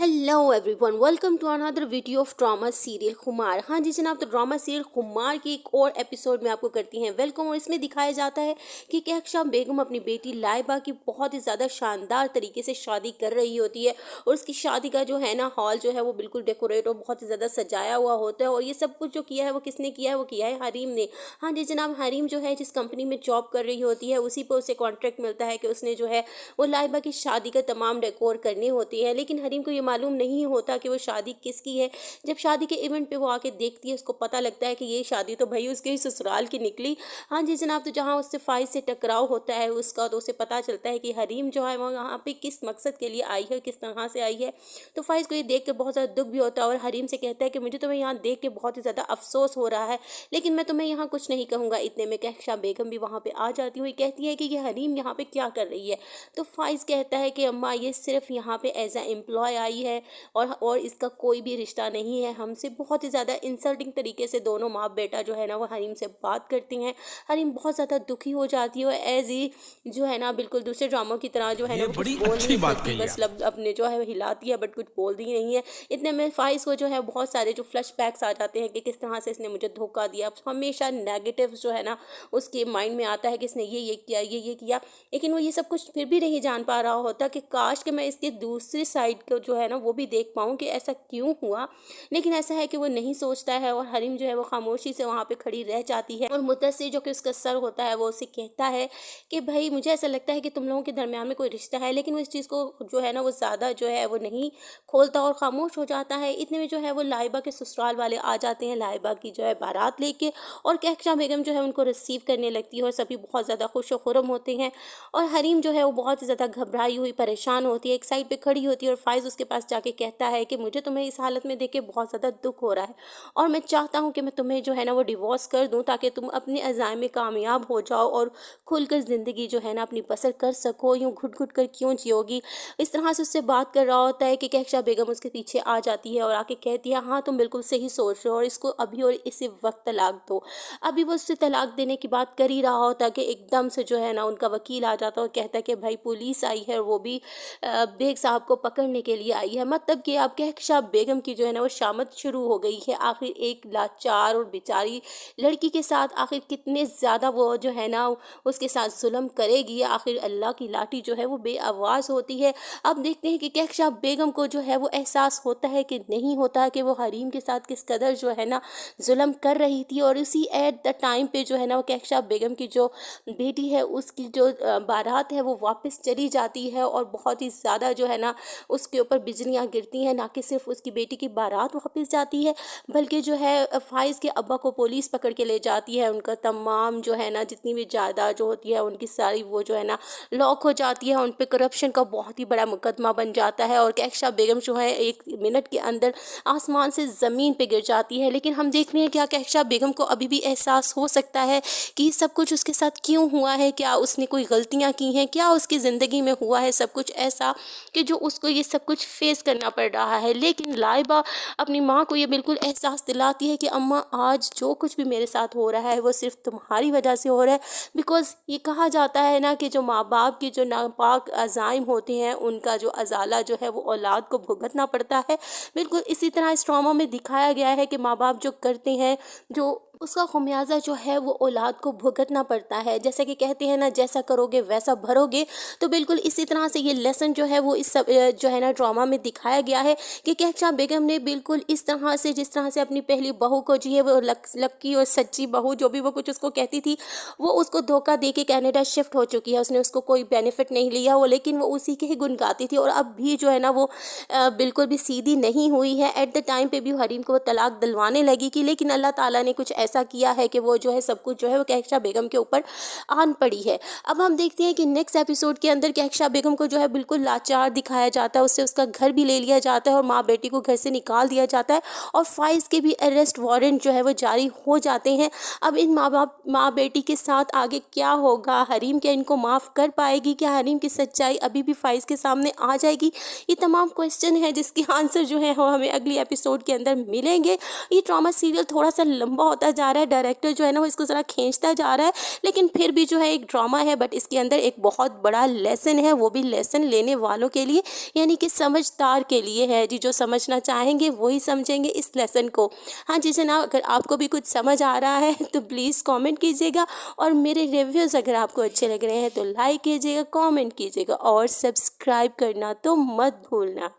Hello everyone, welcome to another video of drama serial Khumar. हाँ जी जनाब, तो ड्रामा सीरियल खुमार की एक और एपिसोड में आपको करती हैं वेलकम। और इसमें दिखाया जाता है कि कहकशां बेगम अपनी बेटी लाइबा की बहुत ही ज़्यादा शानदार तरीके से शादी कर रही होती है। और उसकी शादी का जो है ना हॉल जो है वो बिल्कुल डेकोरेट और बहुत ही ज़्यादा सजाया हुआ होता है। और ये सब कुछ जो किया है वो किसने किया है? वो किया है हरीम ने। हाँ जी जनाब, हरीम जो है जिस कंपनी में जॉब कर रही होती है उसी पर उसे कॉन्ट्रैक्ट मिलता है कि उसने जो है वो लाइबा की शादी का तमाम डेकोर करनी होती है। लेकिन हरीम को ये मालूम नहीं होता कि वो शादी किसकी है। जब शादी के इवेंट पे वो आके देखती है उसको पता लगता है कि ये शादी तो भाई उसके ही ससुराल की निकली। हाँ जी जनाब, तो जहाँ उससे फाइज से टकराव होता है उसका, तो उसे पता चलता है कि हरीम जो है वो यहाँ पे किस मकसद के लिए आई है, किस तरह से आई है। तो फाइज को ये देख कर बहुत ज़्यादा दुख भी होता है और हरीम से कहता है कि मुझे तुम्हें यहाँ देख के बहुत ही ज़्यादा अफसोस हो रहा है, लेकिन मैं तुम्हें यहाँ कुछ नहीं कहूँगा। इतने में कहकशां बेगम भी वहाँ पे आ जाती हुई कहती है कि ये हरीम यहाँ पे क्या कर रही है। तो फाइज कहता है कि अम्मा ये सिर्फ यहाँ पे एज ए एम्प्लॉय आई है और इसका कोई भी रिश्ता नहीं है हमसे। बहुत ही ज़्यादा इंसल्टिंग तरीके से दोनों माँ बेटा जो है ना वो हरीम से बात करती हैं। हरीम बहुत ज़्यादा दुखी हो जाती है और एज ही जो है ना बिल्कुल दूसरे ड्रामों की तरह जो है ना ये वो कुछ बड़ी बोल अच्छी नहीं बात सकती, कही बस आप। लब अपने जो है हिलाती है बट कुछ बोलती नहीं है। इतने में फाइज को जो है बहुत सारे जो फ्लैश बैक्स आ जाते हैं कि किस तरह से इसने मुझे धोखा दिया। हमेशा नेगेटिव जो है ना उसके माइंड में आता है कि इसने ये किया, ये किया। लेकिन वो ये सब कुछ फिर भी नहीं जान पा रहा होता कि काश कि मैं इसके दूसरी साइड को जो है ना वो भी देख पाऊँ कि ऐसा क्यों हुआ। लेकिन ऐसा है कि वो नहीं सोचता है और हरीम जो है वो खामोशी से वहाँ पे खड़ी रह जाती है। और मुद्दस्सिर जो कि उसका सर होता है वो उसे कहता है कि भाई मुझे ऐसा लगता है कि तुम लोगों के दरमियान में कोई रिश्ता है, लेकिन वो इस चीज़ को जो है ना वो ज़्यादा जो है वो नहीं खोलता और खामोश हो जाता है। इतने में जो है वो लाइबा के ससुराल वाले आ जाते हैं, लाइबा की जो है बारात लेके। और कहकशां बेगम जो है उनको रिसीव करने लगती है और सभी बहुत ज़्यादा खुश खुरम होते हैं। और हरीम जो है वो बहुत ही ज़्यादा घबराई हुई परेशान होती है, एक साइड पे खड़ी होती है। और फाइज उसके पास जाके कहता है कि मुझे तुम्हें इस हालत में देख के बहुत ज़्यादा दुख हो रहा है और मैं चाहता हूँ कि मैं तुम्हें जो है ना वो डिवोर्स कर दूँ ताकि तुम अपने अज़ाइम में कामयाब हो जाओ और खुलकर ज़िंदगी जो है ना अपनी बसर कर सको। यूँ घुट घुट कर क्यों जियोगी? इस तरह से उससे बात कर रहा होता है कि कहकशां बेगम उसके पीछे आ जाती है और आके कहती है हाँ तुम बिल्कुल सही सोच रहे हो और इसको अभी और इसी वक्त तलाक दो। अभी वो उससे तलाक देने की बात कर ही रहा होता कि एकदम से जो है ना उनका वकील आ जाता है और कहता है कि भाई पुलिस आई है और वो भी बेग साहब को पकड़ने के लिए आई है। मतलब कि अब कहकशां बेगम की जो है ना वो शामत शुरू हो गई है। आखिर एक लाचार और बेचारी लड़की के साथ आखिर कितने ज़्यादा वो जो है ना उसके साथ जुल्म करेगी। आखिर अल्लाह की लाठी जो है वो बेआवाज़ होती है। अब देखते हैं कि कहकशां बेगम को जो है वो एहसास होता है कि नहीं होता कि वो हरीम के साथ किस कदर जो है ना जुल्म कर रही थी। और इसी एट द टाइम पे जो है ना वो कहकशां बेगम की जो बेटी है उसकी जो बारात है वो वापस चली जाती है और बहुत ही ज़्यादा जो है ना उसके ऊपर बिजलियाँ गिरती हैं। ना कि सिर्फ उसकी बेटी की बारात वापस जाती है बल्कि जो है फाइज़ के अब्बा को पुलिस पकड़ के ले जाती है। उनका तमाम जो है ना जितनी भी जायदाद जो होती है उनकी सारी वो जो है ना लॉक हो जाती है। उन पे करप्शन का बहुत ही बड़ा मुकदमा बन जाता है और कहकशां बेगम जो है 1 मिनट के अंदर आसमान से ज़मीन पे गिर जाती है। लेकिन हम देख रहे हैं क्या कहकशां बेगम को अभी भी एहसास हो सकता है कि सब कुछ उसके साथ क्यों हुआ है? क्या उसने कोई गलतियाँ की हैं? क्या उसकी ज़िंदगी में हुआ है सब कुछ ऐसा कि जो उसको ये सब कुछ फेस करना पड़ रहा है? लेकिन लाइबा अपनी माँ को ये बिल्कुल एहसास दिलाती है कि अम्मा आज जो कुछ भी मेरे साथ हो रहा है वो सिर्फ तुम्हारी वजह से हो रहा है। बिकॉज़ ये कहा जाता है ना कि जो माँ बाप की जो नापाक अज़ाइम होते हैं उनका जो अज़ाला जो है वो औलाद को भुगतना पड़ता है। बिल्कुल इसी तरह इस ड्रामा में दिखाया गया है कि माँ बाप जो करते हैं जो उसका ख़मियाज़ा जो है वो औलाद को भुगतना पड़ता है। जैसे कि कहते हैं ना जैसा करोगे वैसा भरोगे। तो बिल्कुल इसी तरह से ये लेसन जो है वो इस सब जो है ना ड्रामा में दिखाया गया है कि कहकशां बेगम ने बिल्कुल इस तरह से जिस तरह से अपनी पहली बहू को जी है वो लक्की और सच्ची बहू जो भी वो कुछ उसको कहती थी वो उसको धोखा दे के कनाडा शिफ्ट हो चुकी है। उसने उसको कोई बेनिफिट नहीं लिया वो, लेकिन वो उसी के ही गुण गाती थी और अब भी जो है ना वो बिल्कुल भी सीधी नहीं हुई है। एट द टाइम पे भी हरीम को वो तलाक दिलवाने लगी कि लेकिन अल्लाह ताला ने कुछ ऐसा किया है कि वो जो है सब कुछ जो है वो कहकशां बेगम के ऊपर आन पड़ी है। अब हम देखते हैं कि नेक्स्ट एपिसोड के अंदर कहकशां बेगम को जो है बिल्कुल लाचार दिखाया जाता है, उससे उसका घर भी ले लिया जाता है और माँ बेटी को घर से निकाल दिया जाता है और फाइज के भी अरेस्ट वारंट जो है वो जारी हो जाते हैं। अब इन माँ बेटी के साथ आगे क्या होगा? हरीम क्या इनको माफ़ कर पाएगी? क्या हरीम की सच्चाई अभी भी फाइज के सामने आ जाएगी? ये तमाम क्वेश्चन है जिसके आंसर जो है वो हमें अगली एपिसोड के अंदर मिलेंगे। ये ड्रामा सीरियल थोड़ा सा लंबा होता जा रहा है, डायरेक्टर जो है ना वो इसको ज़रा खींचता जा रहा है, लेकिन फिर भी जो है एक ड्रामा है, बट इसके अंदर एक बहुत बड़ा लेसन है, वो भी लेसन लेने वालों के लिए, यानी कि समझदार के लिए है जी। जो समझना चाहेंगे वही समझेंगे इस लेसन को। हाँ जी जनाब, अगर आपको भी कुछ समझ आ रहा है तो प्लीज़ कमेंट कीजिएगा, और मेरे रिव्यूज़ अगर आपको अच्छे लग रहे हैं तो लाइक कीजिएगा, कमेंट कीजिएगा, और सब्सक्राइब करना तो मत भूलना।